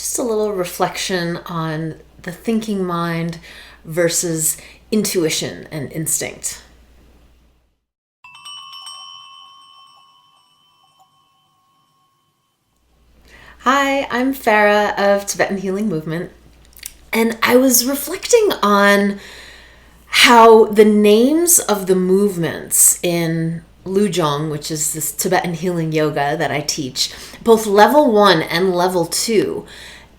just a little reflection on the thinking mind versus intuition and instinct. Hi, I'm Farah of Tibetan Healing Movement, and I was reflecting on how the names of the movements in Lu Jong, which is this Tibetan healing yoga that I teach, both level 1 and level 2,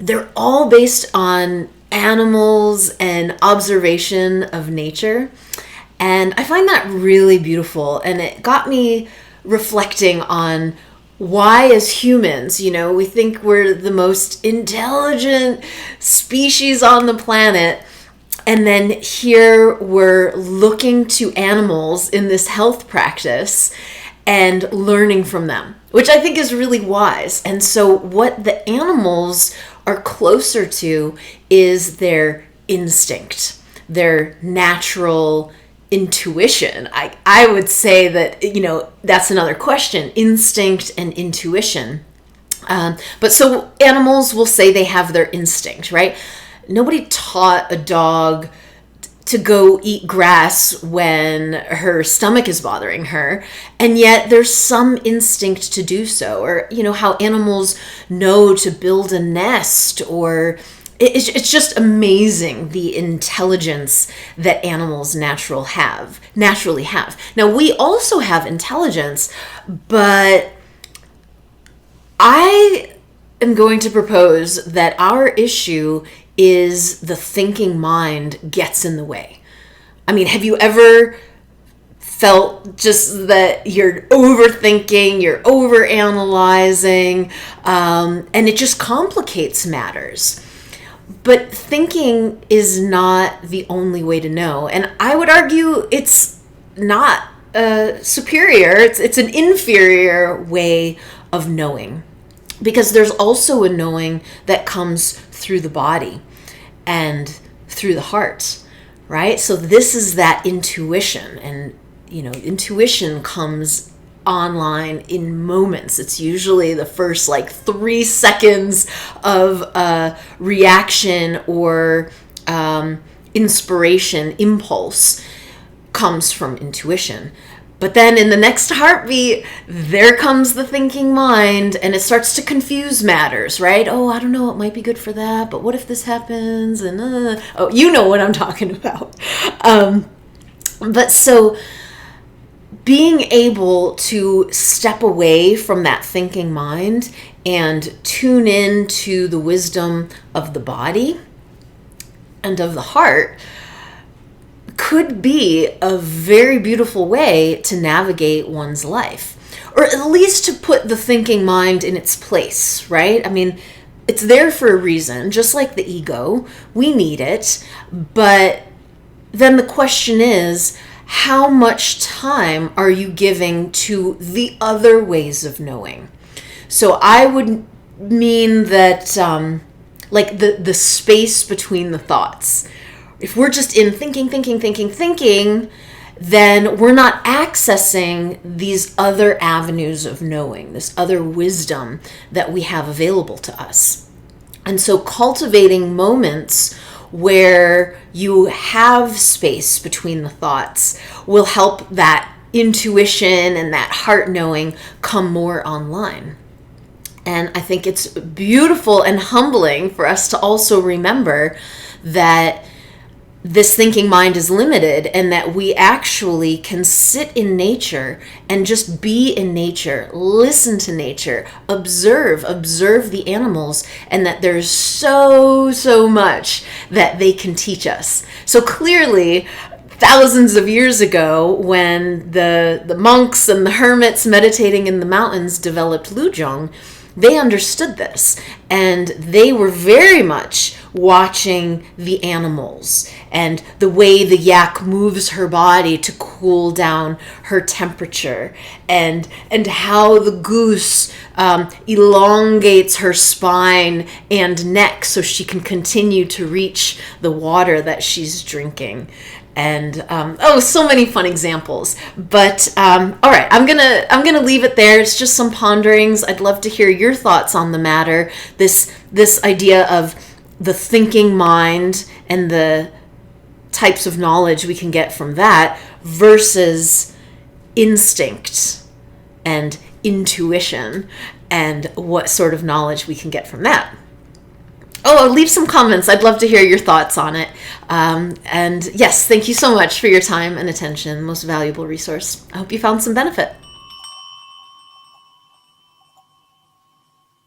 they're all based on animals and observation of nature. And I find that really beautiful. And it got me reflecting on why, as humans, we think we're the most intelligent species on the planet. And then here we're looking to animals in this health practice and learning from them, which I think is really wise. And so what the animals are closer to is their instinct, their natural intuition. I would say that, that's another question, instinct and intuition. But so animals will say they have their instinct, right? Nobody taught a dog to go eat grass when her stomach is bothering her, and yet there's some instinct to do so. Or, how animals know to build a nest, or it's just amazing the intelligence that animals naturally have. Now, we also have intelligence, but I am going to propose that our issue is the thinking mind gets in the way. I mean, have you ever felt just that you're overthinking, you're overanalyzing, and it just complicates matters? But thinking is not the only way to know. And I would argue it's not superior, it's an inferior way of knowing. Because there's also a knowing that comes through the body and through the heart, right? So this is that intuition. And, intuition comes online in moments. It's usually the first 3 seconds of reaction or inspiration, impulse comes from intuition. But then in the next heartbeat, there comes the thinking mind, and it starts to confuse matters, right? Oh, I don't know, it might be good for that, but what if this happens? And oh, you know what I'm talking about. But so being able to step away from that thinking mind and tune in to the wisdom of the body and of the heart could be a very beautiful way to navigate one's life, or at least to put the thinking mind in its place, right? I mean, it's there for a reason, just like the ego. We need it. But then the question is, how much time are you giving to the other ways of knowing? So I would mean that the space between the thoughts. If we're just in thinking, then we're not accessing these other avenues of knowing, this other wisdom that we have available to us. And so cultivating moments where you have space between the thoughts will help that intuition and that heart knowing come more online. And I think it's beautiful and humbling for us to also remember that this thinking mind is limited, and that we actually can sit in nature and just be in nature, listen to nature, observe the animals, and that there's so much that they can teach us. So clearly, thousands of years ago, when the monks and the hermits meditating in the mountains developed Lu Jong, they understood this, and they were very much watching the animals and the way the yak moves her body to cool down her temperature, and how the goose elongates her spine and neck so she can continue to reach the water that she's drinking. and so many fun examples. But all right, I'm gonna leave it there. It's just some ponderings. I'd love to hear your thoughts on the matter. This idea of the thinking mind and the types of knowledge we can get from that versus instinct and intuition, and what sort of knowledge we can get from that. Leave some comments. I'd love to hear your thoughts on it. And yes, thank you so much for your time and attention. Most valuable resource. I hope you found some benefit.